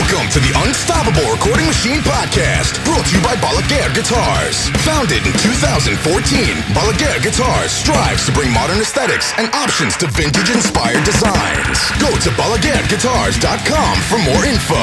Welcome to the Unstoppable Recording Machine Podcast, brought to you by Balaguer Guitars. Founded in 2014, Balaguer Guitars strives to bring modern aesthetics and options to vintage-inspired designs. Go to BalaguerGuitars.com for more info.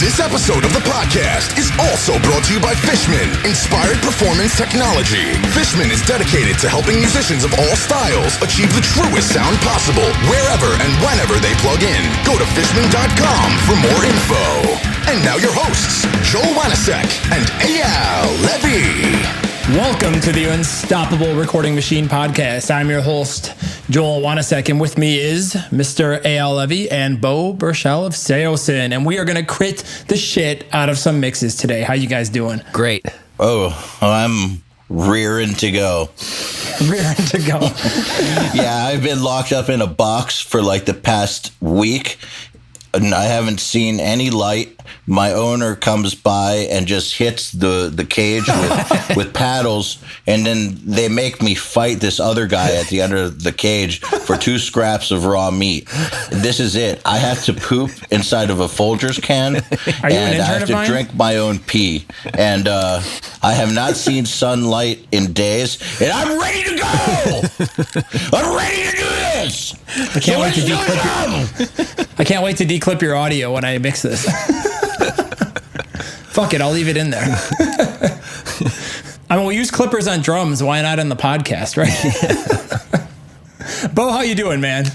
This episode of the podcast is also brought to you by Fishman, Inspired Performance Technology. Fishman is dedicated to helping musicians of all styles achieve the truest sound possible, wherever and whenever they plug in. Go to Fishman.com for more info. And now your hosts, Joel Wanasek and EYAL Levy. Welcome to the Unstoppable Recording Machine Podcast. I'm your host, Joel Wanasek, and with me is Mr. EYAL Levy and Beau Burchell of Saosin, and we are going to crit the shit out of some mixes today. How you guys doing? Great. Oh, I'm rearing to go. Rearing to go. Yeah, I've been locked up in a box for like the past week, and I haven't seen any light. My owner comes by and just hits the cage with paddles, and then they make me fight this other guy at the end of the cage for 2 scraps of raw meat. This is it. I have to poop inside of a Folgers can, and I have to drink my own pee. And I have not seen sunlight in days, and I'm ready to go. I'm ready to do this. I can't wait to declip your audio when I mix this. Fuck it, I'll leave it in there. I mean, we'll use clippers on drums. Why not on the podcast, right? Beau, how you doing, man?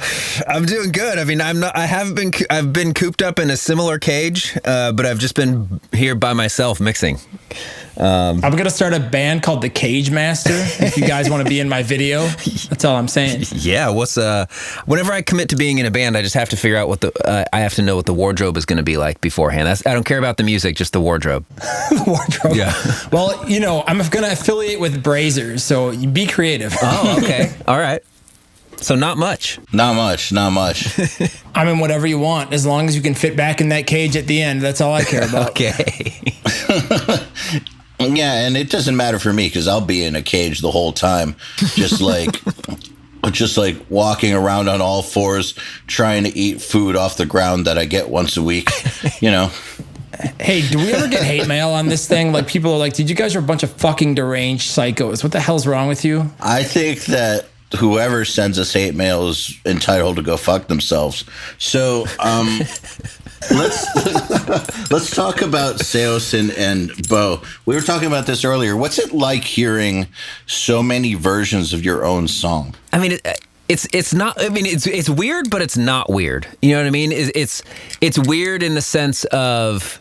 I'm doing good. I mean, I've been cooped up in a similar cage, but I've just been here by myself mixing. I'm going to start a band called The Cage Master. If you guys want to be in my video, that's all I'm saying. Yeah. Whenever I commit to being in a band, I just have to figure out I have to know what the wardrobe is going to be like beforehand. I don't care about the music, just the wardrobe. The wardrobe. Yeah. Well, I'm going to affiliate with Brazers, so be creative. Oh, okay. All right. So not much. Not much. I mean, whatever you want, as long as you can fit back in that cage at the end. That's all I care about. Okay. Yeah, and it doesn't matter for me because I'll be in a cage the whole time, just like walking around on all fours, trying to eat food off the ground that I get once a week, Hey, do we ever get hate mail on this thing? Like, people are like, dude, you guys are a bunch of fucking deranged psychos. What the hell's wrong with you? I think that whoever sends us hate mail is entitled to go fuck themselves. So, let's talk about Saosin and Beau. We were talking about this earlier. What's it like hearing so many versions of your own song? I mean, it's not. I mean, it's weird, but it's not weird. You know what I mean? It's weird in the sense of,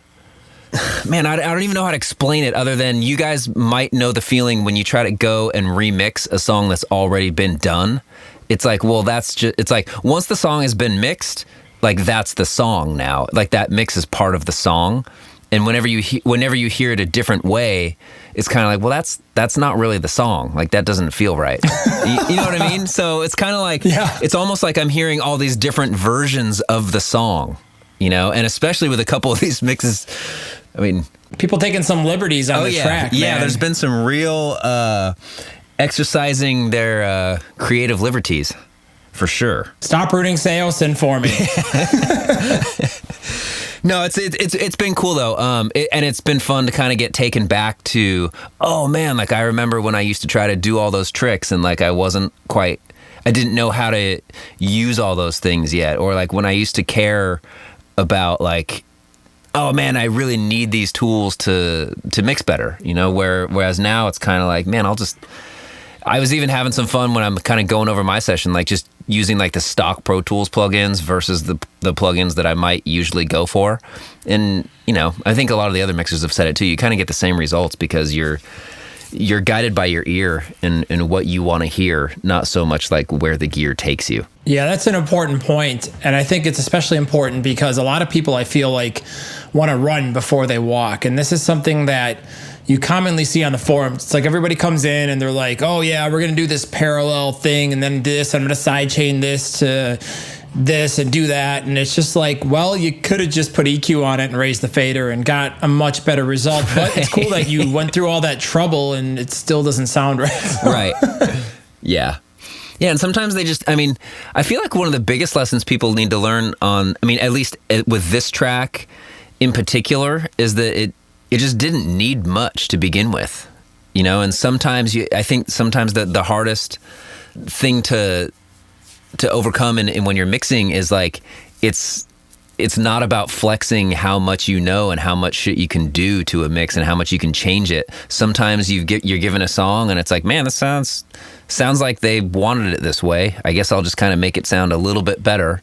man, I don't even know how to explain it other than you guys might know the feeling when you try to go and remix a song that's already been done. It's like, well, it's like once the song has been mixed, like that's the song now. Like that mix is part of the song. And whenever you hear it a different way, it's kind of like, well, that's not really the song. Like that doesn't feel right. You know what I mean? So it's kind of like, It's almost like I'm hearing all these different versions of the song, and especially with a couple of these mixes, I mean, people taking some liberties on the track. Yeah, man. There's been some real exercising their creative liberties, for sure. Stop rooting Saosin for me. No, it's been cool though, and it's been fun to kind of get taken back to. Oh man, like I remember when I used to try to do all those tricks, and like I didn't know how to use all those things yet, or like when I used to care about like, oh man, I really need these tools to mix better, whereas now it's kind of like, man, I was even having some fun when I'm kind of going over my session, like just using like the stock Pro Tools plugins versus the plugins that I might usually go for. And, I think a lot of the other mixers have said it too. You kind of get the same results because you're guided by your ear and what you want to hear, not so much like where the gear takes you. Yeah, that's an important point. And I think it's especially important because a lot of people, I feel like, want to run before they walk. And this is something that you commonly see on the forums. It's like everybody comes in and they're like, oh yeah, we're going to do this parallel thing and then this, I'm going to sidechain this to this and do that. And it's just like, well, you could have just put EQ on it and raised the fader and got a much better result. But it's cool that you went through all that trouble and it still doesn't sound right. Right. Yeah. Yeah, and sometimes I feel like one of the biggest lessons people need to learn at least with this track in particular is that it just didn't need much to begin with, you know. And sometimes I think sometimes the hardest thing to overcome and when you're mixing is like it's not about flexing how much you know and how much shit you can do to a mix and how much you can change it. Sometimes you're given a song and it's like, man, this sounds like they wanted it this way. I guess I'll just kind of make it sound a little bit better,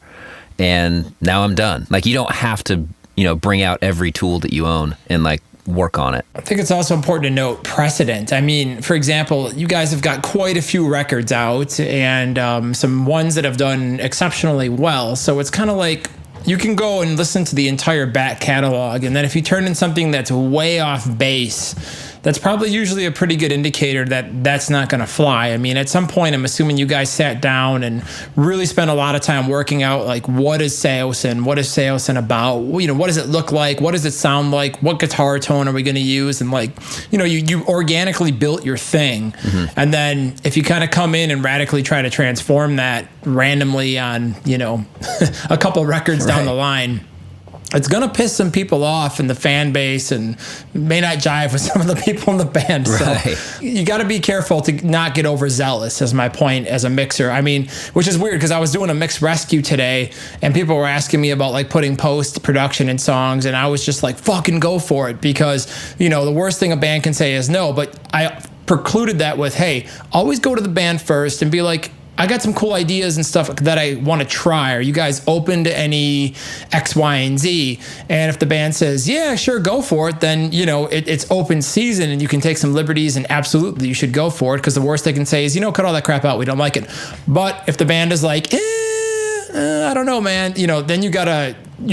and now I'm done. Like, you don't have to, you know, bring out every tool that you own and like work on it. I think it's also important to note precedent. I mean, for example, you guys have got quite a few records out and some ones that have done exceptionally well. So it's kind of like you can go and listen to the entire back catalog, and then if you turn in something that's way off base, that's probably usually a pretty good indicator that that's not going to fly. I mean, at some point, I'm assuming you guys sat down and really spent a lot of time working out, like, what is Saosin? What is Saosin about? You know, what does it look like? What does it sound like? What guitar tone are we going to use? And like, you know, you organically built your thing. Mm-hmm. And then if you kind of come in and radically try to transform that randomly on, you know, a couple records down the line, it's going to piss some people off in the fan base and may not jive with some of the people in the band. Right. So you got to be careful to not get overzealous, is my point as a mixer. I mean, which is weird because I was doing a mix rescue today and people were asking me about like putting post production in songs. And I was just like, fucking go for it. Because, you know, the worst thing a band can say is no. But I precluded that with, hey, always go to the band first and be like, I got some cool ideas and stuff that I want to try. Are you guys open to any X, Y, and Z? And if the band says, yeah, sure, go for it, then, you know, it's open season and you can take some liberties and absolutely you should go for it, because the worst they can say is, you know, cut all that crap out. We don't like it. But if the band is like, I don't know, man, you know, then you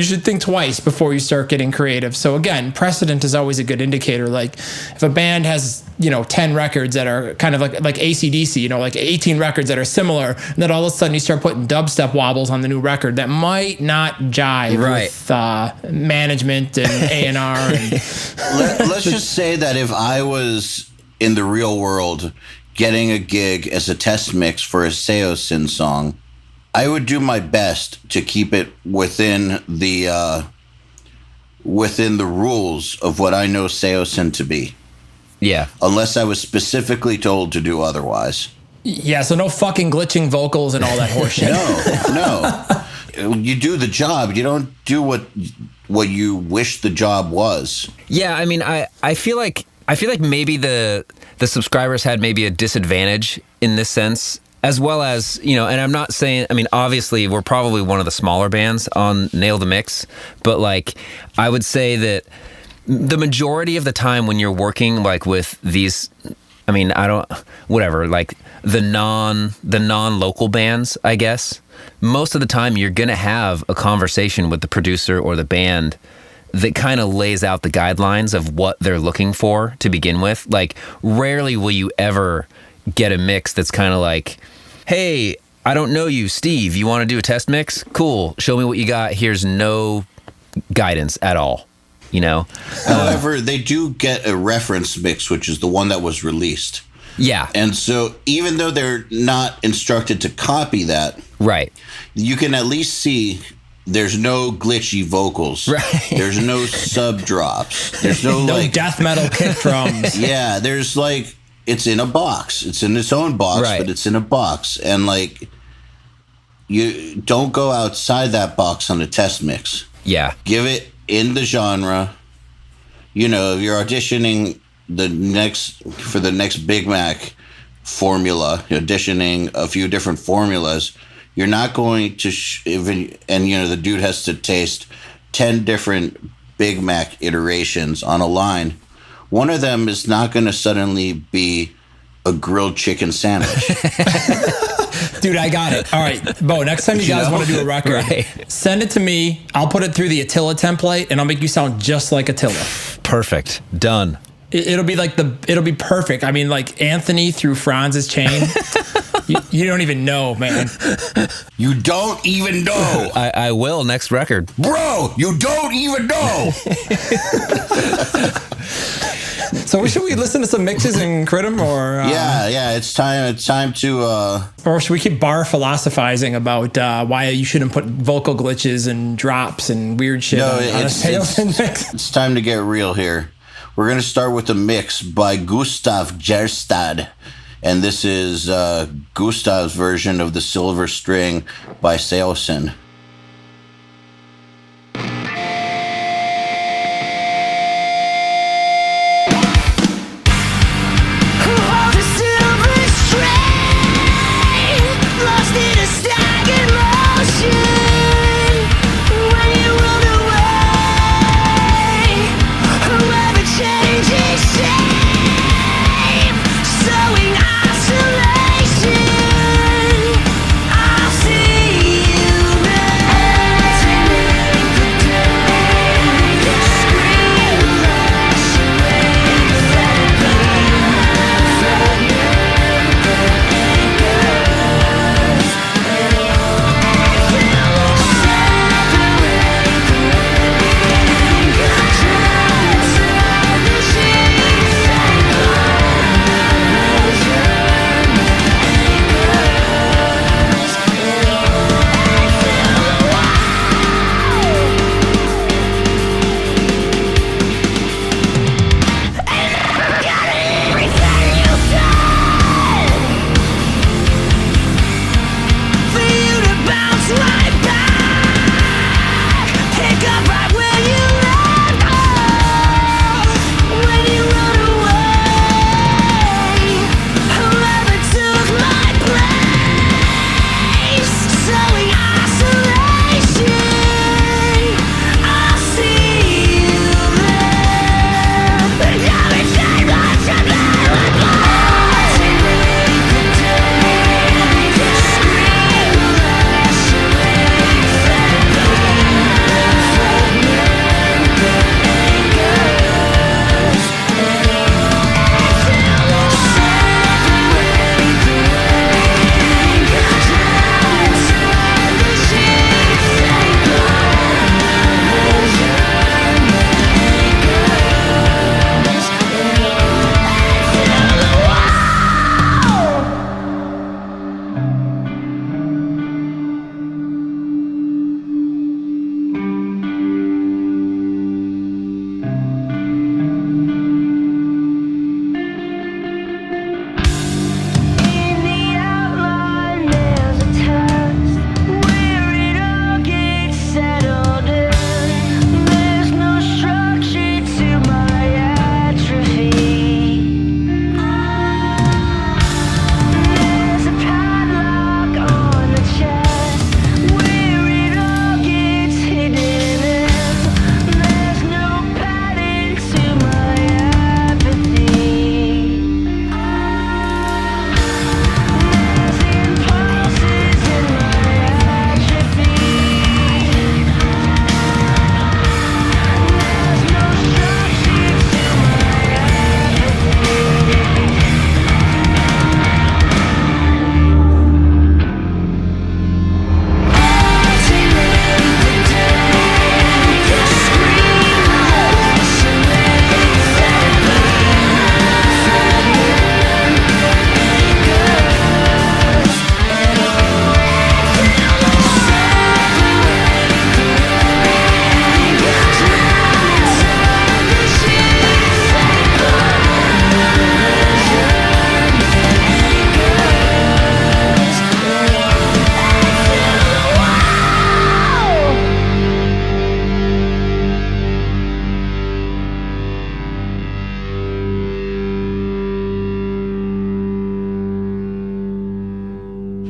should think twice before you start getting creative. So again, precedent is always a good indicator. Like if a band has, you know, 10 records that are kind of like AC/DC, you know, like 18 records that are similar, and then all of a sudden you start putting dubstep wobbles on the new record, that might not jive with management and A&R. Let's just say that if I was in the real world getting a gig as a test mix for a Saosin song, I would do my best to keep it within the rules of what I know Saosin to be. Yeah. Unless I was specifically told to do otherwise. Yeah, so no fucking glitching vocals and all that horseshit. No. You do the job. You don't do what you wish the job was. Yeah, I mean, I feel like maybe the subscribers had maybe a disadvantage in this sense, as well as, you know, and I'm not saying, I mean, obviously we're probably one of the smaller bands on Nail the Mix, but like I would say that the majority of the time when you're working like with these, I mean, like the non-local bands, I guess, most of the time you're going to have a conversation with the producer or the band that kind of lays out the guidelines of what they're looking for to begin with. Like rarely will you ever get a mix that's kind of like, hey, I don't know you, Steve, you want to do a test mix? Cool. Show me what you got. Here's no guidance at all, you know? However, they do get a reference mix, which is the one that was released. Yeah. And so even though they're not instructed to copy that, right, you can at least see there's no glitchy vocals. Right. There's no sub drops. There's no like death metal kick drums. Yeah, there's like, it's in a box. It's in its own box, right, but it's in a box. And like, you don't go outside that box on a test mix. Yeah. Give it in the genre. You know, if you're auditioning for the next Big Mac formula, auditioning a few different formulas, you're not going to, and you know, the dude has to taste 10 different Big Mac iterations on a line. One of them is not going to suddenly be a grilled chicken sandwich. Dude, I got it. All right, Beau, next time you guys want to do a record, send it to me. I'll put it through the Attila template, and I'll make you sound just like Attila. Perfect. Done. It'll be like it'll be perfect. I mean, like Anthony through Franz's chain. You don't even know, man. You don't even know. I will next record. Bro, you don't even know. So should we listen to some mixes and crit them, or yeah, it's time to or should we keep bar philosophizing about why you shouldn't put vocal glitches and drops and weird shit on a Saosin mix? It's time to get real here. We're gonna start with a mix by Gustav Gerstad, and this is Gustav's version of the Silver String by Saosin.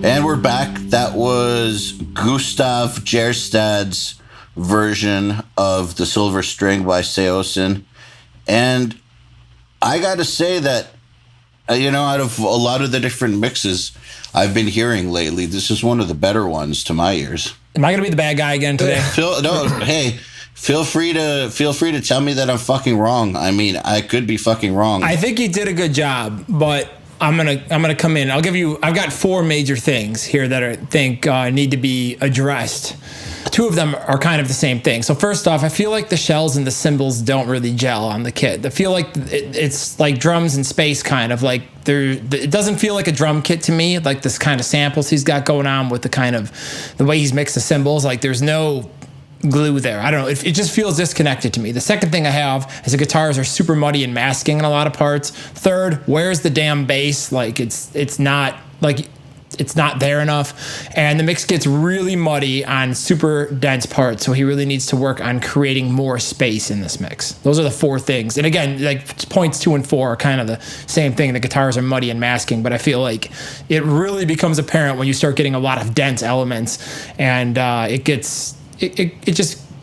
And we're back. That was Gustav Gerstad's version of The Silver String by Saosin. And I got to say that, out of a lot of the different mixes I've been hearing lately, this is one of the better ones to my ears. Am I going to be the bad guy again today? Feel free to tell me that I'm fucking wrong. I mean, I could be fucking wrong. I think you did a good job, but I'm gonna come in. I've got 4 major things here that I think need to be addressed. two of them are kind of the same thing. So first off, I feel like the shells and the cymbals don't really gel on the kit. I feel like it's like drums in space, kind of like it doesn't feel like a drum kit to me, like this kind of samples he's got going on with the kind of the way he's mixed the cymbals. Like there's no glue there. I don't know. It just feels disconnected to me. The second thing I have is the guitars are super muddy and masking in a lot of parts. Third, where's the damn bass? Like it's not there enough. And the mix gets really muddy on super dense parts. So he really needs to work on creating more space in this mix. Those are the four things. And again, like points 2 and 4 are kind of the same thing. The guitars are muddy and masking, but I feel like it really becomes apparent when you start getting a lot of dense elements, and it just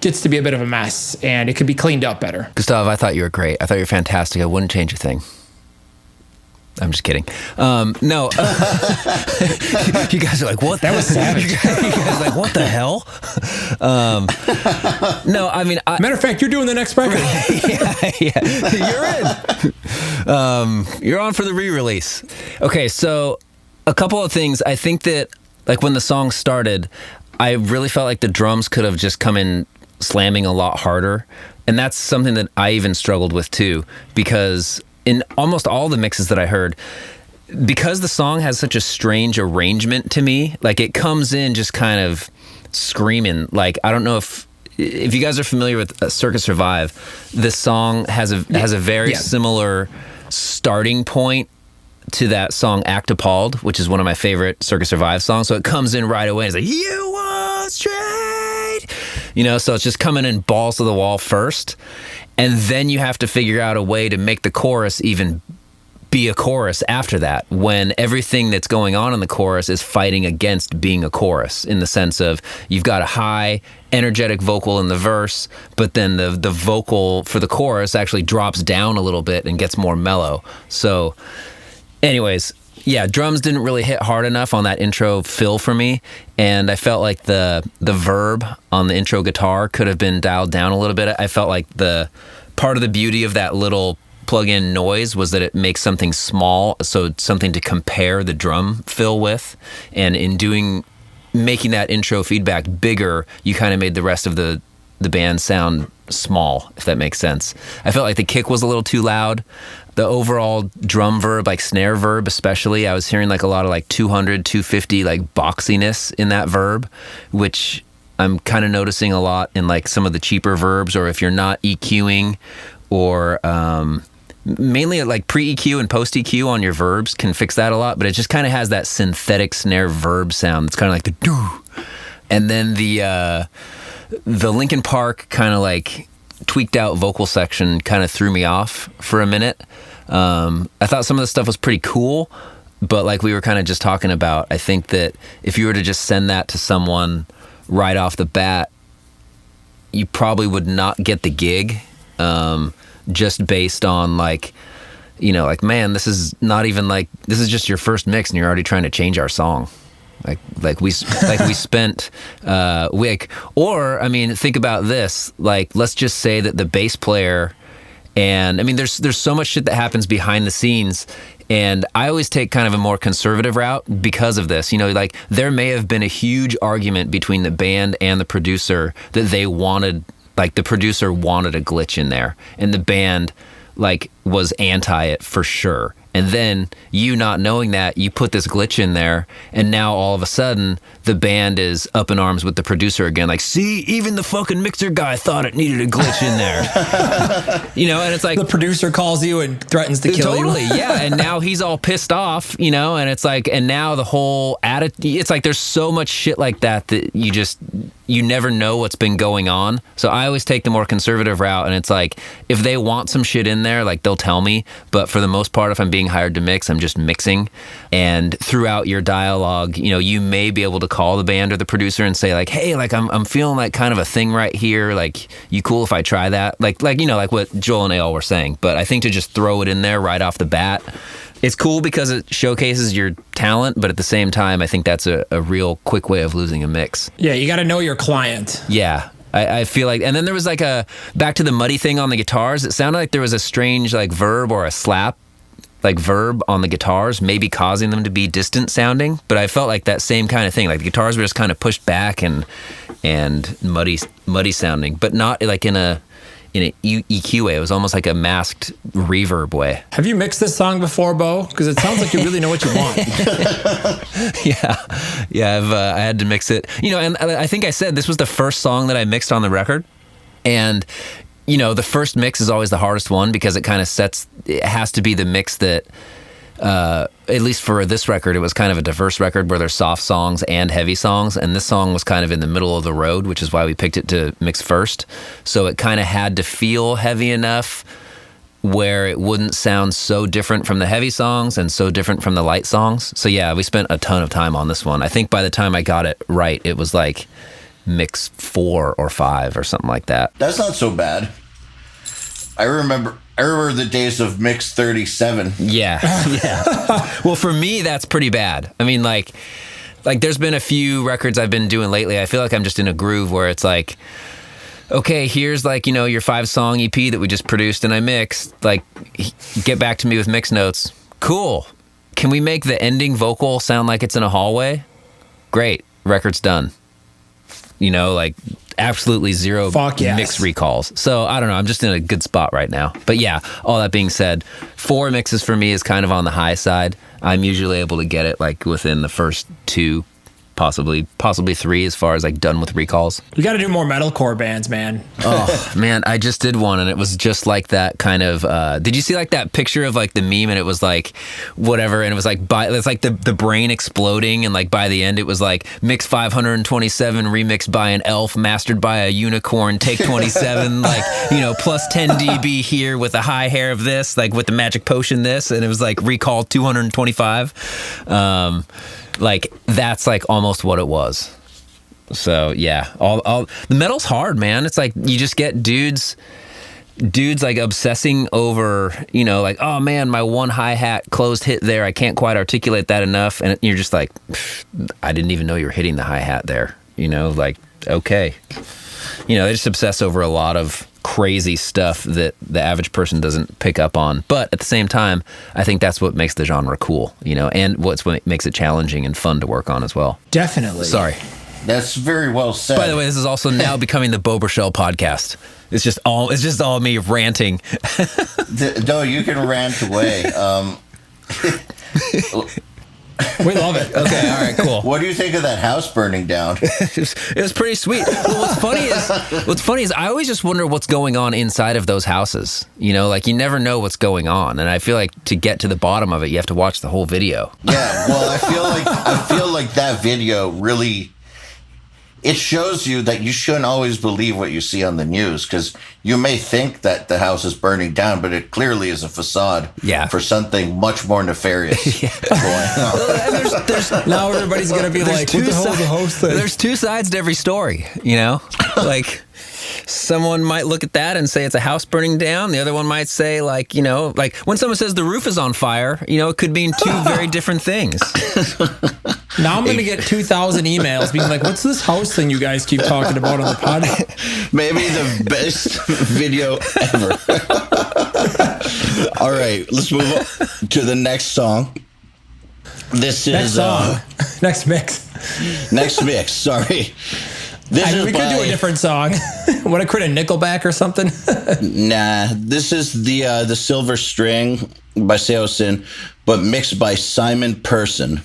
gets to be a bit of a mess, and it could be cleaned up better. Gustav, I thought you were great. I thought you were fantastic. I wouldn't change a thing. I'm just kidding. No. You guys are like, what? That was savage. You guys are like, what the hell? No, I mean... Matter of fact, you're doing the next record. You're in. You're on for the re-release. Okay, so a couple of things. I think that, like, when the song started, I really felt like the drums could have just come in slamming a lot harder. And that's something that I even struggled with, too, because... in almost all the mixes that I heard, because the song has such a strange arrangement to me, like it comes in just kind of screaming. Like, I don't know if you guys are familiar with Circus Survive, this song has a very similar starting point to that song Act Appalled, which is one of my favorite Circus Survive songs. So it comes in right away. It's like, you want straight, so it's just coming in balls to the wall first. And then you have to figure out a way to make the chorus even be a chorus after that, when everything that's going on in the chorus is fighting against being a chorus, in the sense of you've got a high, energetic vocal in the verse, but then the vocal for the chorus actually drops down a little bit and gets more mellow. So anyways, yeah, drums didn't really hit hard enough on that intro fill for me, and I felt like the verb on the intro guitar could have been dialed down a little bit. I felt like the part of the beauty of that little plug-in noise was that it makes something small, so something to compare the drum fill with, and in making that intro feedback bigger, you kind of made the rest of the band sound small, if that makes sense. I felt like the kick was a little too loud. The overall drum verb, like snare verb especially, I was hearing like a lot of like 200, 250 like boxiness in that verb, which I'm kind of noticing a lot in like some of the cheaper verbs, or if you're not EQing, or mainly like pre-EQ and post-EQ on your verbs can fix that a lot, but it just kind of has that synthetic snare verb sound. It's kind of like the doo. And then the Linkin Park kind of like tweaked out vocal section kind of threw me off for a minute. I thought some of the stuff was pretty cool, but like we were kind of just talking about, I think that if you were to just send that to someone right off the bat, you probably would not get the gig, just based on like, like, man, this is not even like, this is just your first mix and you're already trying to change our song. Like we spent or I mean, think about this, like, let's just say that the bass player, and I mean there's so much shit that happens behind the scenes, and I always take kind of a more conservative route because of this. Like there may have been a huge argument between the band and the producer that they wanted, like the producer wanted a glitch in there and the band like was anti it for sure. And then you not knowing that, you put this glitch in there, and now all of a sudden the band is up in arms with the producer again. Like, see, even the fucking mixer guy thought it needed a glitch in there. And it's like the producer calls you and threatens to kill you. Totally, yeah. And now he's all pissed off, and it's like, and now the whole attitude, it's like there's so much shit like that you never know what's been going on. So I always take the more conservative route, and it's like, if they want some shit in there, like they'll tell me, but for the most part, if I'm being hired to mix, I'm just mixing. And throughout your dialogue, you may be able to call the band or the producer and say like, hey, like I'm feeling like kind of a thing right here, like, you cool if I try that, like what Joel and EYAL were saying. But I think to just throw it in there right off the bat, it's cool because it showcases your talent, but at the same time, I think that's a real quick way of losing a mix. Yeah, you got to know your client. Yeah. I feel like, and then there was like back to the muddy thing on the guitars, it sounded like there was a strange like verb or a slap like verb on the guitars, maybe causing them to be distant sounding, but I felt like that same kind of thing, like the guitars were just kind of pushed back, and and muddy sounding, but not like in a EQ way. It was almost like a masked reverb way. Have you mixed this song before, Beau? Because it sounds like you really know what you want. Yeah. I had to mix it. And I think I said this was the first song that I mixed on the record, and the first mix is always the hardest one because it kind of it has to be the mix that. At least for this record, it was kind of a diverse record where there's soft songs and heavy songs, and this song was kind of in the middle of the road, which is why we picked it to mix first. So it kind of had to feel heavy enough where it wouldn't sound so different from the heavy songs and so different from the light songs. So yeah, we spent a ton of time on this one. I think by the time I got it right, it was like mix 4 or 5 or something like that. That's not so bad. I remember the days of Mix 37. Yeah. Well, for me, that's pretty bad. I mean, like there's been a few records I've been doing lately. I feel like I'm just in a groove where it's like, okay, here's like, your 5-song EP that we just produced and I mixed. Like, get back to me with mix notes. Cool. Can we make the ending vocal sound like it's in a hallway? Great. Record's done. Like absolutely zero mix recalls. So I don't know. I'm just in a good spot right now. But yeah, all that being said, 4 mixes for me is kind of on the high side. I'm usually able to get it like within the first 2, possibly 3 as far as like done with recalls. You got to do more metalcore bands, man. Oh man, I just did one and it was just like that kind of. Did you see like that picture of like the meme and it was like whatever and it was like it's like the brain exploding and like by the end it was like mix 527 remixed by an elf mastered by a unicorn take 27 like plus 10 dB here with the high hair of this like with the magic potion this and it was like recall 225. Like that's like almost what it was. So yeah, all the metal's hard, man. It's like you just get dudes like obsessing over, like, oh man, my one hi-hat closed hit there. I can't quite articulate that enough. And you're just like, I didn't even know you were hitting the hi-hat there. Like, okay. They just obsess over a lot of crazy stuff that the average person doesn't pick up on. But at the same time, I think that's what makes the genre cool, and what makes it challenging and fun to work on as well. Definitely. Sorry. That's very well said. By the way, this is also now becoming the Beau Burchell podcast. It's just all me ranting. No, you can rant away. We love it. Okay, all right, cool. What do you think of that house burning down? It was pretty sweet. Well, what's funny is I always just wonder what's going on inside of those houses. Like you never know what's going on, and I feel like to get to the bottom of it, you have to watch the whole video. Yeah, well, I feel like that video really. It shows you that you shouldn't always believe what you see on the news because you may think that the house is burning down, but it clearly is a facade for something much more nefarious going on. There's now everybody's going to be like, what the hell is the host thing? There's 2 sides to every story, Like someone might look at that and say it's a house burning down. The other one might say like when someone says the roof is on fire, it could mean 2 very different things. Now I'm going to get 2,000 emails being like, what's this house thing you guys keep talking about on the podcast? Maybe the best video ever. All right, let's move on to the next song. This is next mix. Next mix. Sorry. We could do a different song. Want to create a Nickelback or something? Nah, this is the Silver String by Saosin, but mixed by Simon Person.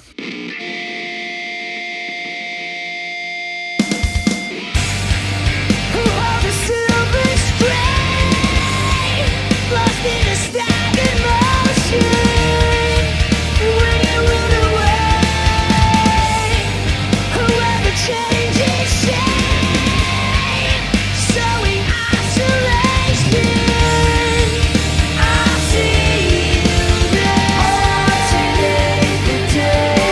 I see you there today.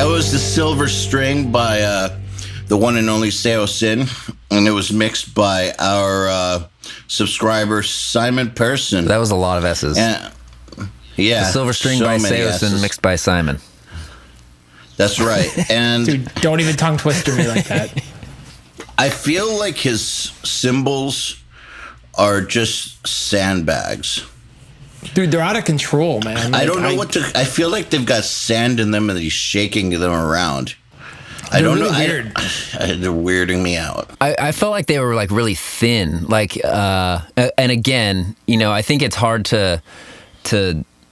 That was the Silver String by the one and only Saosin, and it was mixed by our subscriber Simon Person. That was a lot of S's. Yeah, the Silver String by Saosin, mixed by Simon. That's right. And Dude, don't even tongue twister me like that. I feel like his cymbals are just sandbags. Dude, they're out of control, man. I don't know what to. I feel like they've got sand in them and he's shaking them around. I don't know. Weird. They're weirding me out. I felt like they were like really thin. Like, and again, you know, I think it's hard to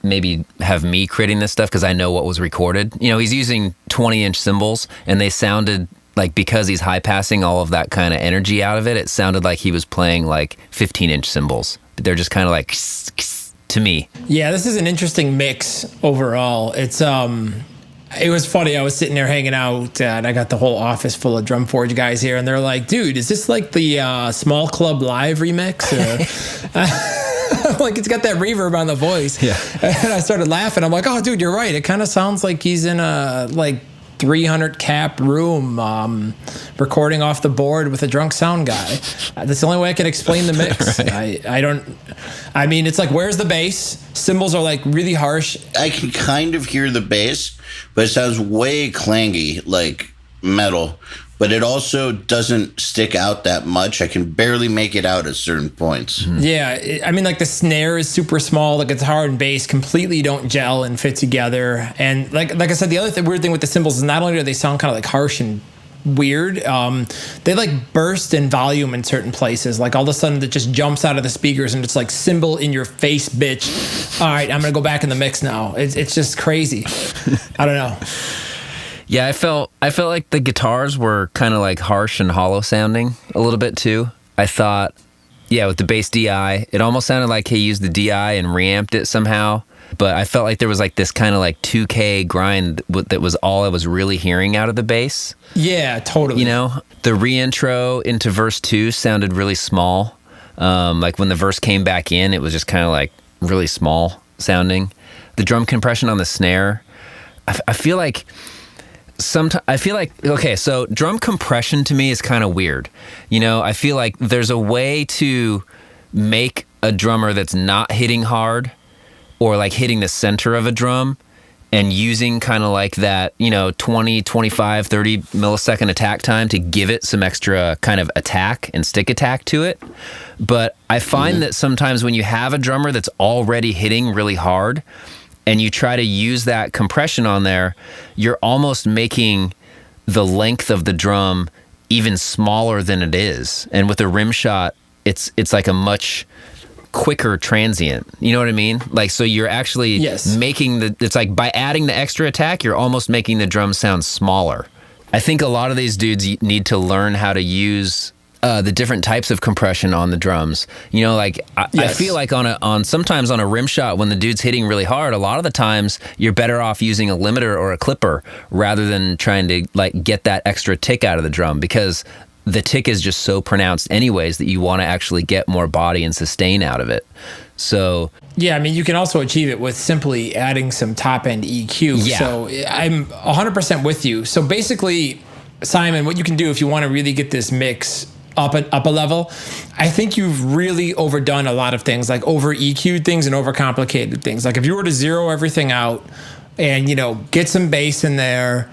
maybe have me creating this stuff because I know what was recorded. You know, he's using 20-inch cymbals, and they sounded like, because he's high passing all of that kind of energy out of it, it sounded like he was playing like 15-inch cymbals. They're just kind of like to me. Yeah, this is an interesting mix overall. It was funny. I was sitting there hanging out, and I got the whole office full of Drum Forge guys here, and they're like, "Dude, is this like the Small Club Live remix?" Like, it's got that reverb on the voice. Yeah. And I started laughing. I'm like, "Oh, dude, you're right. It kind of sounds like he's in a like 300 cap room recording off the board with a drunk sound guy." That's the only way I can explain the mix. Right. I mean, it's like, where's the bass? Cymbals are like really harsh. I can kind of hear the bass, but it sounds way clangy, like metal. But it also doesn't stick out that much. I can barely make it out at certain points. Yeah, I mean, like the snare is super small. The guitar and bass completely don't gel and fit together. And like I said, the other weird thing with the cymbals is not only do they sound kind of like harsh and weird, they like burst in volume in certain places. Like all of a sudden, it just jumps out of the speakers and it's like cymbal in your face, bitch. All right, I'm gonna go back in the mix now. It's just crazy. I don't know. Yeah, I felt like the guitars were kind of like harsh and hollow sounding a little bit too. I thought, yeah, with the bass DI, it almost sounded like he used the DI and reamped it somehow. But I felt like there was like this kind of like 2K grind that was all I was really hearing out of the bass. Yeah, totally. You know, the reintro into verse 2 sounded really small. Like when the verse came back in, it was just kind of like really small sounding. The drum compression on the snare, I feel like... okay, so drum compression to me is kind of weird. You know, I feel like there's a way to make a drummer that's not hitting hard or like hitting the center of a drum and using kind of like that, you know, 20, 25, 30 millisecond attack time to give it some extra kind of attack and stick attack to it. But I find that sometimes when you have a drummer that's already hitting really hard, and you try to use that compression on there, you're almost making the length of the drum even smaller than it is. And with a rim shot, it's like a much quicker transient. You know what I mean? Like, so you're actually making it's like by adding the extra attack, you're almost making the drum sound smaller. I think a lot of these dudes need to learn how to use the different types of compression on the drums. You know, like I feel like sometimes on a rim shot when the dude's hitting really hard, a lot of the times you're better off using a limiter or a clipper rather than trying to like get that extra tick out of the drum, because the tick is just so pronounced anyways that you want to actually get more body and sustain out of it. So yeah, I mean, you can also achieve it with simply adding some top end EQ. Yeah. So I'm 100% with you. So basically, Simon, what you can do if you want to really get this mix up a level, I think you've really overdone a lot of things, like over EQ'd things and overcomplicated things. Like if you were to zero everything out and, you know, get some bass in there,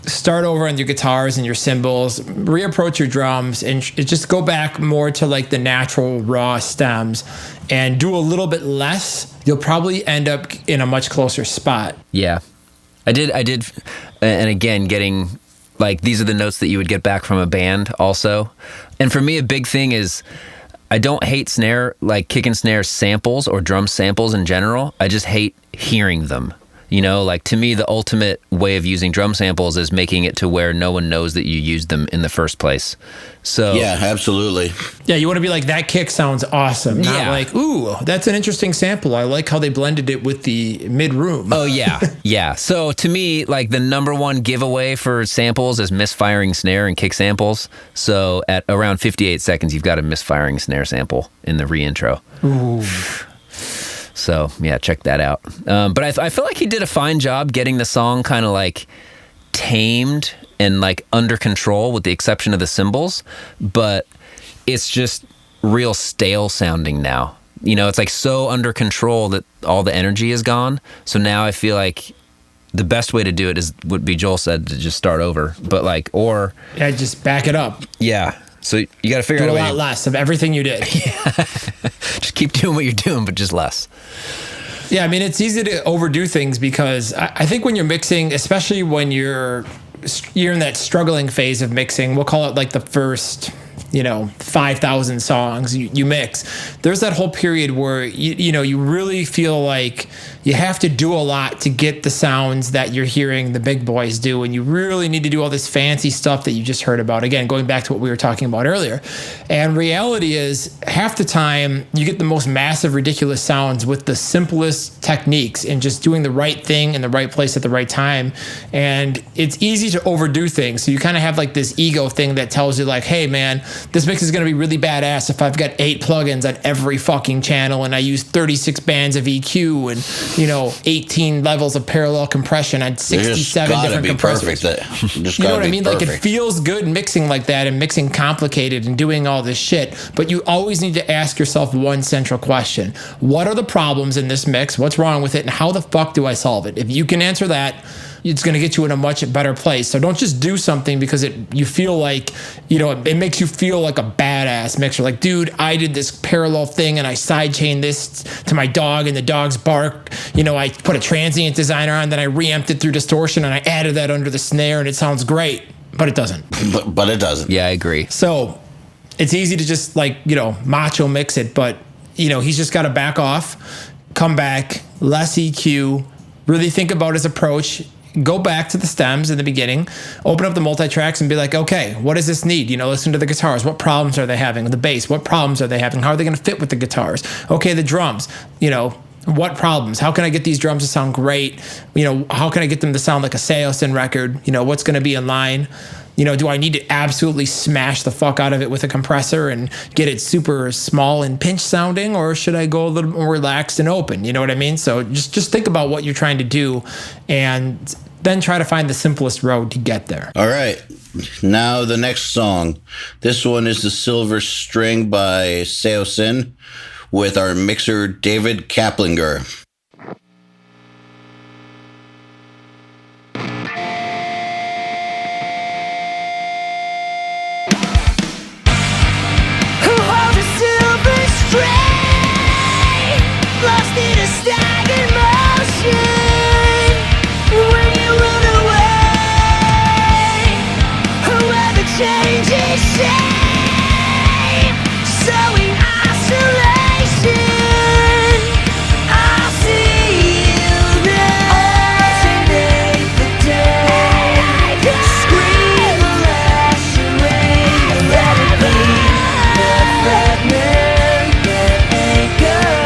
start over on your guitars and your cymbals, reapproach your drums, and just go back more to like the natural raw stems and do a little bit less, you'll probably end up in a much closer spot. Yeah, I did. And again, getting like, these are the notes that you would get back from a band also. And for me, a big thing is I don't hate kick and snare samples or drum samples in general. I just hate hearing them. You know, like to me, the ultimate way of using drum samples is making it to where no one knows that you used them in the first place. So yeah, absolutely. Yeah, you want to be like, that kick sounds awesome. Not like, ooh, that's an interesting sample. I like how they blended it with the mid-room. Oh, yeah. Yeah. So to me, like the number one giveaway for samples is misfiring snare and kick samples. So at around 58 seconds, you've got a misfiring snare sample in the reintro. Ooh. So, yeah, check that out. But I feel like he did a fine job getting the song kind of like tamed and like under control with the exception of the cymbals, but it's just real stale sounding now. You know, it's like so under control that all the energy is gone. So now I feel like the best way to do it is what B. Joel said, to just start over. But like, or yeah, just back it up. Yeah. So you got to figure out a lot less of everything you did. Yeah. Just keep doing what you're doing, but just less. Yeah, I mean, it's easy to overdo things because I think when you're mixing, especially when you're in that struggling phase of mixing, we'll call it like the first, 5,000 songs you mix. There's that whole period where you really feel like you have to do a lot to get the sounds that you're hearing the big boys do, and you really need to do all this fancy stuff that you just heard about. Again, going back to what we were talking about earlier. And reality is, half the time you get the most massive, ridiculous sounds with the simplest techniques and just doing the right thing in the right place at the right time. And it's easy to overdo things. So you kind of have like this ego thing that tells you like, hey man, this mix is going to be really badass if I've got 8 plugins on every fucking channel and I use 36 bands of EQ and 18 levels of parallel compression on 67 different compressors. You know what I mean? Perfect. Like, it feels good mixing like that and mixing complicated and doing all this shit. But you always need to ask yourself one central question. What are the problems in this mix? What's wrong with it? And how the fuck do I solve it? If you can answer that, it's going to get you in a much better place. So don't just do something because you feel like, it makes you feel like a badass mixer. Like, dude, I did this parallel thing and I sidechained this to my dog and the dog's bark. I put a transient designer on, then I reamped it through distortion and I added that under the snare and it sounds great, but it doesn't. But it doesn't. Yeah, I agree. So it's easy to just macho mix it, but he's just got to back off, come back, less EQ, really think about his approach. Go back to the stems in the beginning, open up the multi-tracks and be like, okay, what does this need? Listen to the guitars. What problems are they having? The bass, what problems are they having? How are they going to fit with the guitars? Okay, the drums, what problems? How can I get these drums to sound great? How can I get them to sound like a Saosin record? What's going to be in line? Do I need to absolutely smash the fuck out of it with a compressor and get it super small and pinch sounding, or should I go a little more relaxed and open? You know what I mean? So just think about what you're trying to do and then try to find the simplest road to get there. All right. Now the next song. This one is The Silver String by Saosin with our mixer David Kaplinger. Lost in a stagnant motion when you run away. Whoever changes shape, so in isolation, I'll see you there. Alternate the day, scream or lash away. Let it be the fragment that anchors.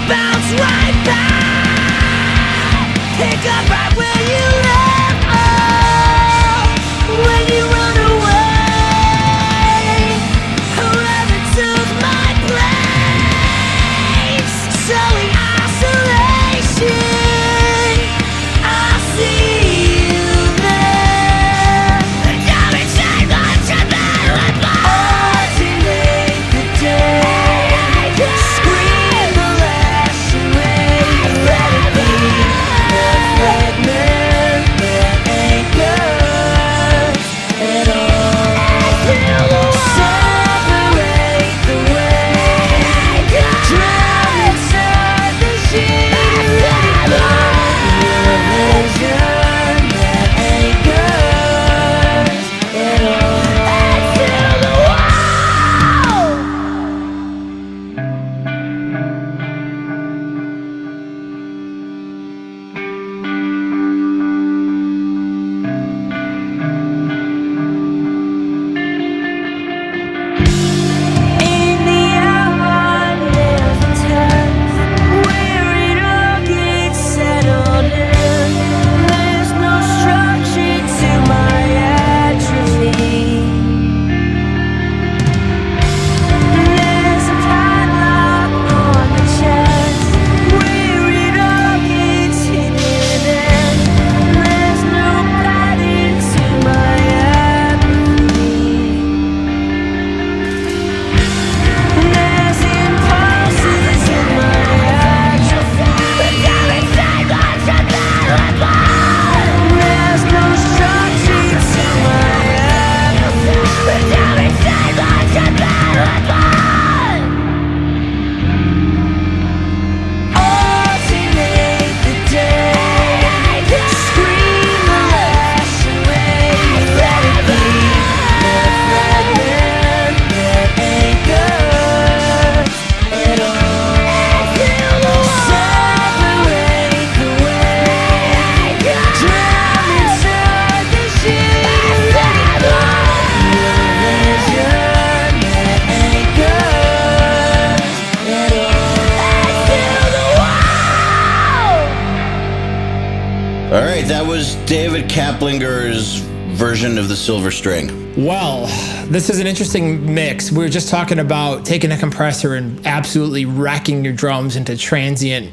Bounce right back, pick up right where you left off when you run away. Whoever took my place, so in isolation, I'll see you there. Don't be ashamed of your battle. Alternate the day. Let it be the fragment That was David Kaplinger's version of the Silver String. Well, this is an interesting mix. We were just talking about taking a compressor and absolutely wrecking your drums into transient,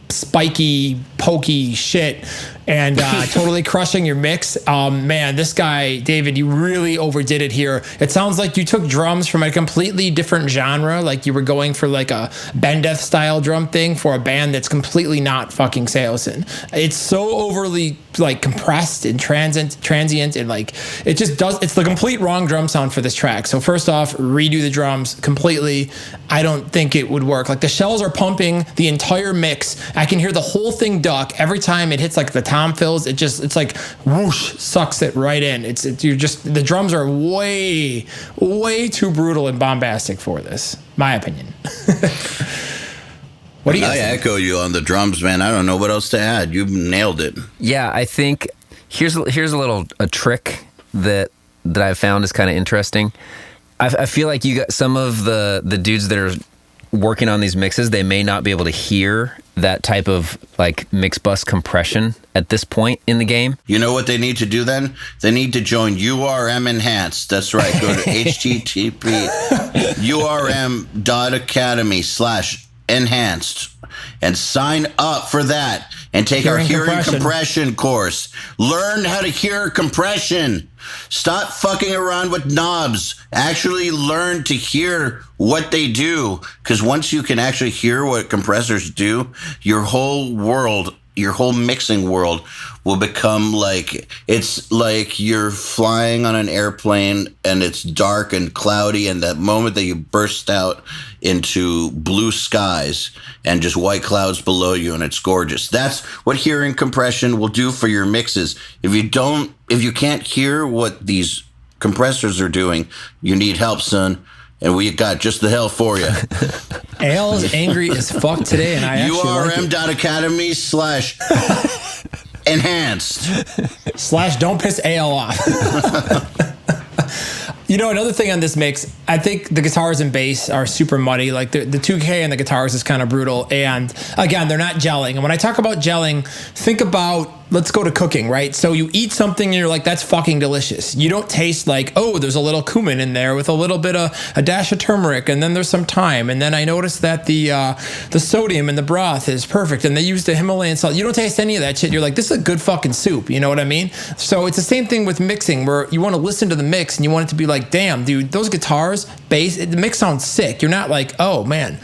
spiky, pokey shit and totally crushing your mix. Man, this guy, David, you really overdid it here. It sounds like you took drums from a completely different genre, like you were going for like a Bendeth style drum thing for a band that's completely not fucking Saosin. It's so overly like compressed and transient and like it just does, it's the complete wrong drum sound for this track. So first off, redo the drums completely. I don't think it would work. Like the shells are pumping the entire mix. I can hear the whole thing duck every time it hits like the tom fills. It's like whoosh, sucks it right in. You're just, the drums are way too brutal and bombastic for this, my opinion. What do you guys think? I echo you on the drums, man. I don't know what else to add. You nailed it. Yeah, I think here's a trick that I found is kind of interesting. I feel like you got some of the dudes that are working on these mixes, they may not be able to hear that type of like mix bus compression at this point in the game. You know what they need to do then? They need to join URM Enhanced. That's right. Go to http://urm.academy/enhanced and sign up for that and take our hearing compression course. Learn how to hear compression. Stop fucking around with knobs. Actually learn to hear what they do. Because once you can actually hear what compressors do, your whole world, your whole mixing world will become like, it's like you're flying on an airplane and it's dark and cloudy, and that moment that you burst out into blue skies and just white clouds below you, and it's gorgeous. That's what hearing compression will do for your mixes. If you can't hear what these compressors are doing, you need help, son. And we got just the hell for you. Ale is angry as fuck today, and I actually urm.academy/enhanced/ don't piss Ale off. You know, another thing on this mix, I think the guitars and bass are super muddy. Like the 2K and the guitars is kind of brutal. And again, they're not gelling. And when I talk about gelling, think about, let's go to cooking, right? So you eat something and you're like, that's fucking delicious. You don't taste like, oh, there's a little cumin in there with a little bit of a dash of turmeric, and then there's some thyme, and then I noticed that the sodium in the broth is perfect, and they used the Himalayan salt. You don't taste any of that shit. You're like, this is a good fucking soup. You know what I mean? So it's the same thing with mixing, where you want to listen to the mix and you want it to be like, damn, dude, those guitars, bass, the mix sounds sick. You're not like, oh man,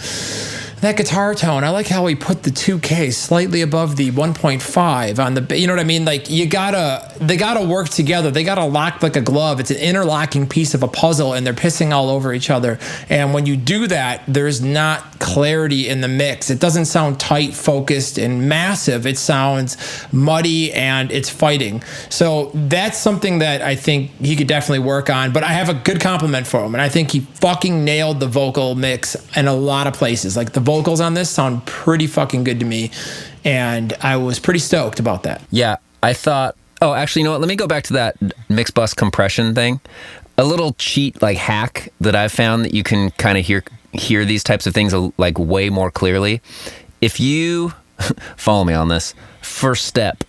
that guitar tone, I like how he put the 2K slightly above the 1.5 on the, you know what I mean? Like they gotta work together. They gotta lock like a glove. It's an interlocking piece of a puzzle, and they're pissing all over each other. And when you do that, there's not clarity in the mix. It doesn't sound tight, focused, and massive. It sounds muddy and it's fighting. So that's something that I think he could definitely work on, but I have a good compliment for him. And I think he fucking nailed the vocal mix in a lot of places. Like the vocals on this sound pretty fucking good to me, and I was pretty stoked about that. Yeah, I thought, oh, actually, you know what? Let me go back to that mix bus compression thing. A little cheat like hack that I've found that you can kind of hear these types of things like way more clearly. If you follow me on this, first step,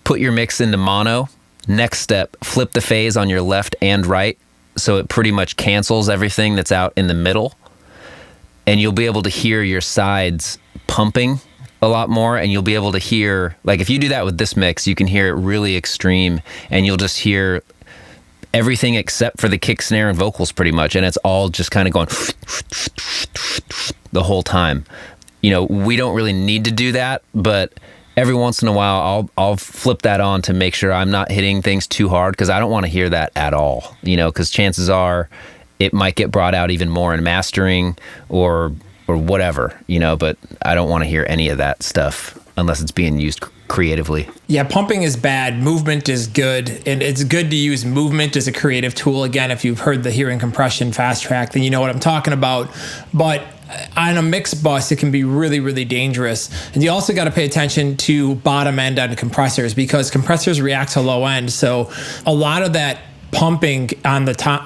put your mix into mono. Next step, flip the phase on your left and right, so it pretty much cancels everything that's out in the middle. And you'll be able to hear your sides pumping a lot more, and you'll be able to hear, like if you do that with this mix, you can hear it really extreme, and you'll just hear everything except for the kick, snare, and vocals pretty much, and it's all just kind of going the whole time. You know, we don't really need to do that, but every once in a while I'll flip that on to make sure I'm not hitting things too hard, because I don't want to hear that at all, you know, because chances are it might get brought out even more in mastering or whatever, you know, but I don't want to hear any of that stuff unless it's being used creatively. Yeah, pumping is bad. Movement is good. And it's good to use movement as a creative tool. Again, if you've heard the hearing compression fast track, then you know what I'm talking about. But on a mix bus, it can be really, really dangerous. And you also got to pay attention to bottom end on compressors, because compressors react to low end. So a lot of that pumping on the tom,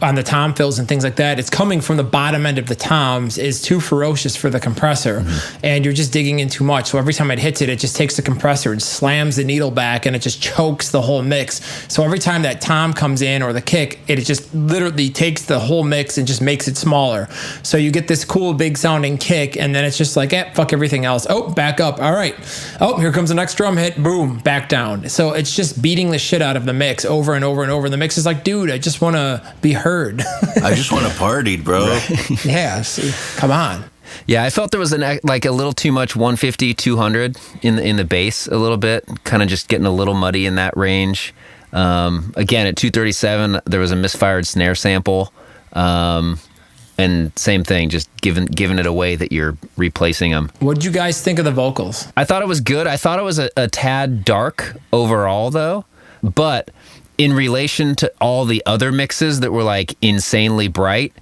on the tom fills and things like that, it's coming from the bottom end of the toms is too ferocious for the compressor, and you're just digging in too much. So every time it hits it, it just takes the compressor and slams the needle back, and it just chokes the whole mix. So every time that tom comes in or the kick, it just literally takes the whole mix and just makes it smaller. So you get this cool big sounding kick, and then it's just like, fuck everything else. Oh, back up. All right. Oh, here comes the next drum hit. Boom, back down. So it's just beating the shit out of the mix over and over and over. The mix is like, dude, I just want to be heard. I just want to party, bro. Right. Yeah, see, come on. Yeah, I felt there was a little too much 150, 200 in the bass a little bit, kind of just getting a little muddy in that range. Again, at 237, there was a misfired snare sample. And same thing, just giving it away that you're replacing them. What did you guys think of the vocals? I thought it was good. I thought it was a tad dark overall, though. But in relation to all the other mixes that were like insanely bright,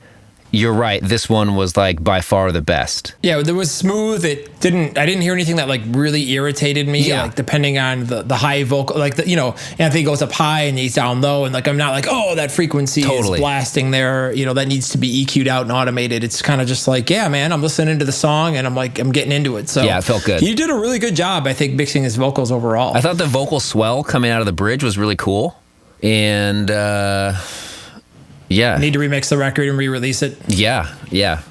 you're right. This one was like by far the best. Yeah, there was smooth. I didn't hear anything that like really irritated me. Yeah. Like depending on the high vocal, like Anthony goes up high and he's down low, and like I'm not like, oh, that frequency is blasting there. That needs to be EQ'd out and automated. It's kind of just like, yeah, man, I'm listening to the song and I'm getting into it. So yeah, it felt good. You did a really good job, I think, mixing his vocals overall. I thought the vocal swell coming out of the bridge was really cool, and. Yeah. Need to remix the record and re-release it. Yeah.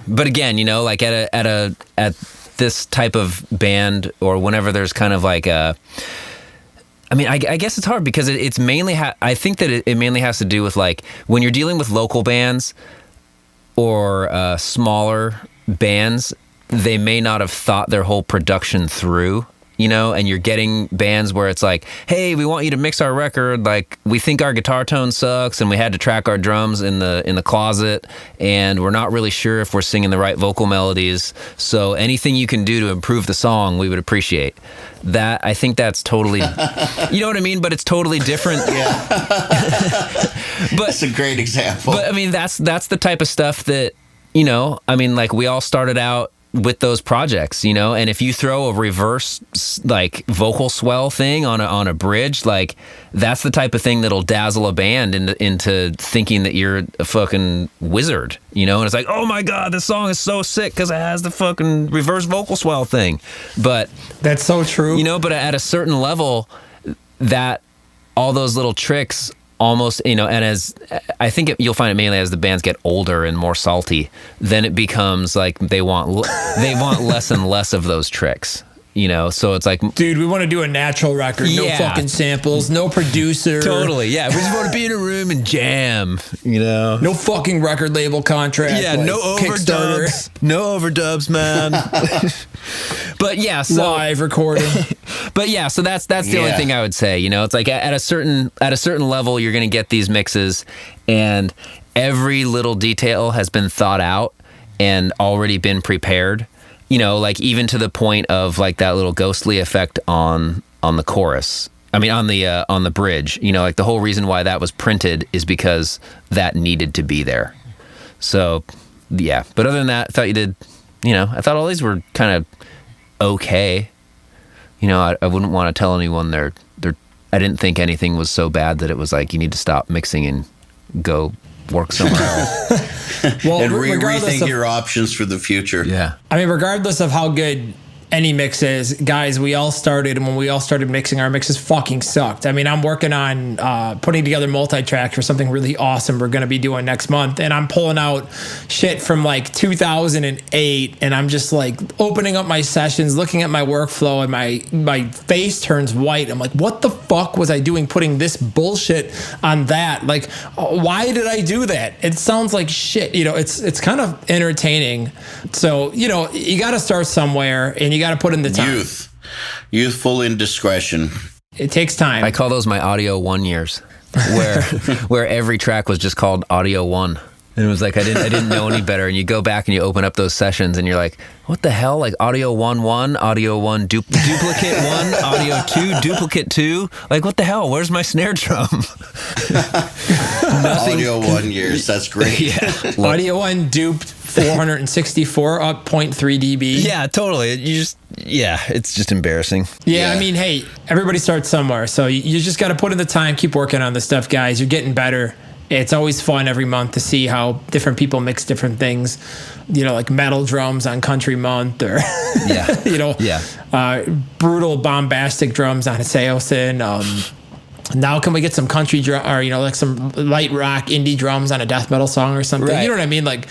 But again, like at this type of band, or whenever there's kind of like I guess it's hard because it's mainly I think that it mainly has to do with like when you're dealing with local bands or smaller bands, they may not have thought their whole production through. And you're getting bands where it's like, hey, we want you to mix our record. Like, we think our guitar tone sucks, and we had to track our drums in the closet, and we're not really sure if we're singing the right vocal melodies. So anything you can do to improve the song, we would appreciate. That, I think that's totally, you know what I mean? But it's totally different. Yeah. But that's a great example. But I mean, that's the type of stuff that, like we all started out with those projects, and if you throw a reverse like vocal swell thing on a bridge, like that's the type of thing that'll dazzle a band into thinking that you're a fucking wizard, and it's like, oh my god, this song is so sick because it has the fucking reverse vocal swell thing. But that's so true. But at a certain level, that all those little tricks almost, and as I think you'll find it mainly as the bands get older and more salty, then it becomes like they want less and less of those tricks. So it's like, dude, we want to do a natural record. No fucking samples, no producer. Totally, yeah. We just want to be in a room and jam, No fucking record label contract. Yeah, no overdubs. No overdubs, man. But yeah, so live recording. But yeah, so that's the only thing I would say. It's like at a certain level, you're going to get these mixes, and every little detail has been thought out and already been prepared. Like even to the point of like that little ghostly effect on the chorus. I mean, on the bridge. Like the whole reason why that was printed is because that needed to be there. So yeah, but other than that, I thought you did. I thought all these were kind of okay. I wouldn't want to tell anyone they're. I didn't think anything was so bad that it was like you need to stop mixing and go work somewhere else. Well, and rethink your options for the future. Yeah. I mean, regardless of how good any mix is, guys, we all started, and when we all started mixing, our mixes fucking sucked. I mean, I'm working on putting together multi-track for something really awesome we're going to be doing next month, and I'm pulling out shit from like 2008, and I'm just like opening up my sessions, looking at my workflow, and my face turns white. I'm like, what the fuck was I doing putting this bullshit on that? Like, why did I do that? It sounds like shit. It's kind of entertaining. So, you got to start somewhere, and you got to put in the time. Youthful indiscretion. It takes time. I call those my Audio 1 years, where every track was just called Audio 1. And it was like I didn't know any better. And you go back and you open up those sessions and you're like, what the hell? Like Audio 1-1, Audio 1 duplicate 1, Audio 2 duplicate 2. Like what the hell? Where's my snare drum? Audio 1 years. That's great. Yeah. Audio 1 duped 464 up 0.3 dB. Yeah, totally. It's just embarrassing. Yeah, I mean, hey, everybody starts somewhere. So you just got to put in the time, keep working on this stuff, guys. You're getting better. It's always fun every month to see how different people mix different things, like metal drums on Country Month or, brutal bombastic drums on a Saosin. Now can we get some country drum or, like some light rock indie drums on a death metal song or something? Right. You know what I mean? Like,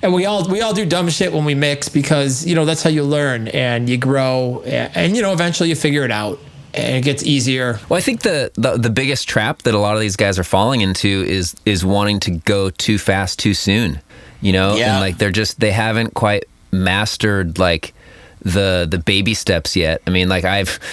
and we all do dumb shit when we mix because, that's how you learn and you grow and, eventually you figure it out. And it gets easier. Well, I think the biggest trap that a lot of these guys are falling into is wanting to go too fast too soon, and like they haven't quite mastered like the baby steps yet. I mean, like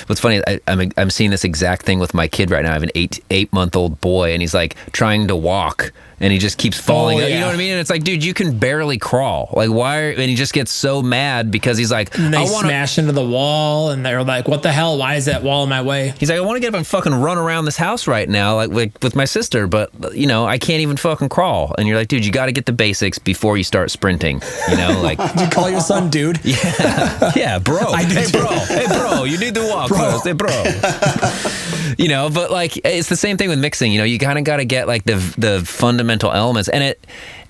what's funny, I'm seeing this exact thing with my kid right now. I have an 8-month-old boy, and he's like trying to walk, and he just keeps falling. You know what I mean? And it's like, dude, you can barely crawl. Like, why? And he just gets so mad because he's like, and they smash into the wall, and they're like, what the hell? Why is that wall in my way? He's like, I want to get up and fucking run around this house right now, like with my sister, but I can't even fucking crawl. And you're like, dude, you got to get the basics before you start sprinting. Like, did you call your son dude? Yeah, bro. Hey, bro, you need to walk first. Hey, bro. But like, it's the same thing with mixing. You kind of got to get like the fundamental elements, and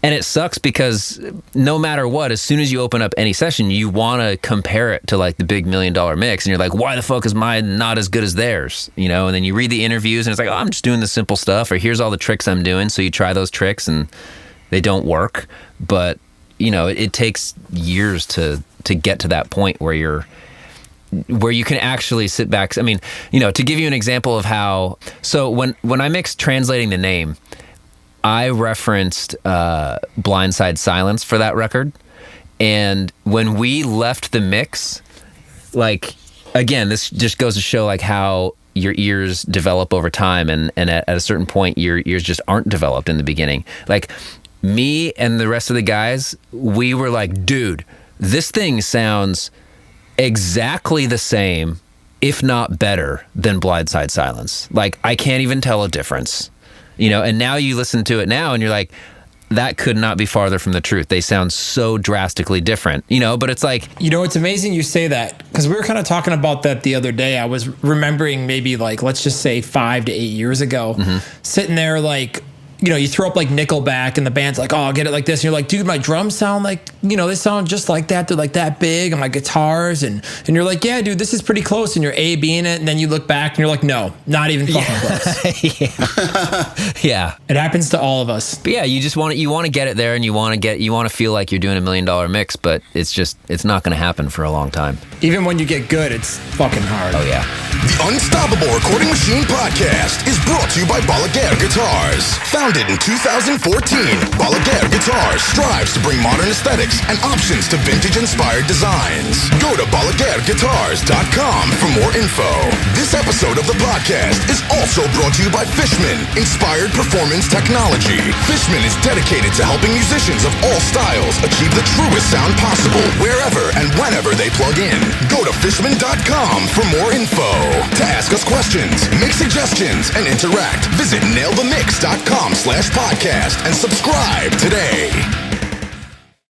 it sucks because no matter what, as soon as you open up any session, you want to compare it to like the big $1 million mix, and you're like, why the fuck is mine not as good as theirs? And then you read the interviews, and it's like, oh, I'm just doing the simple stuff, or here's all the tricks I'm doing. So you try those tricks, and they don't work. But it takes years to get to that point where you can actually sit back. I mean, to give you an example of how. So when I mixed Translating the Name, I referenced Blindside Silence for that record. And when we left the mix, like, again, this just goes to show like how your ears develop over time. And at a certain point, your ears just aren't developed in the beginning. Like me and the rest of the guys, we were like, dude, this thing sounds exactly the same, if not better than Blindside Silence. Like, I can't even tell a difference. And now you listen to it now and you're like, that could not be farther from the truth. They sound so drastically different, but it's like... it's amazing you say that because we were kind of talking about that the other day. I was remembering maybe like, let's just say 5 to 8 years ago, sitting there like, you throw up like Nickelback and the band's like, oh, I'll get it like this. And you're like, dude, my drums sound like, they sound just like that. They're like that big. And my guitars. And you're like, yeah, dude, this is pretty close. And you're A-B'ing it. And then you look back and you're like, no, not even fucking close. Yeah. It happens to all of us. But yeah, you want to get it there and you want to feel like you're doing $1 million mix, but it's not going to happen for a long time. Even when you get good, it's fucking hard. Oh, yeah. The Unstoppable Recording Machine Podcast is brought to you by Balaguer Guitars. Founded in 2014, Balaguer Guitars strives to bring modern aesthetics and options to vintage-inspired designs. Go to BalaguerGuitars.com for more info. This episode of the podcast is also brought to you by Fishman, Inspired Performance Technology. Fishman is dedicated to helping musicians of all styles achieve the truest sound possible wherever and whenever they plug in. Go to Fishman.com for more info. To ask us questions, make suggestions, and interact, visit nailthemix.com/podcast and subscribe today.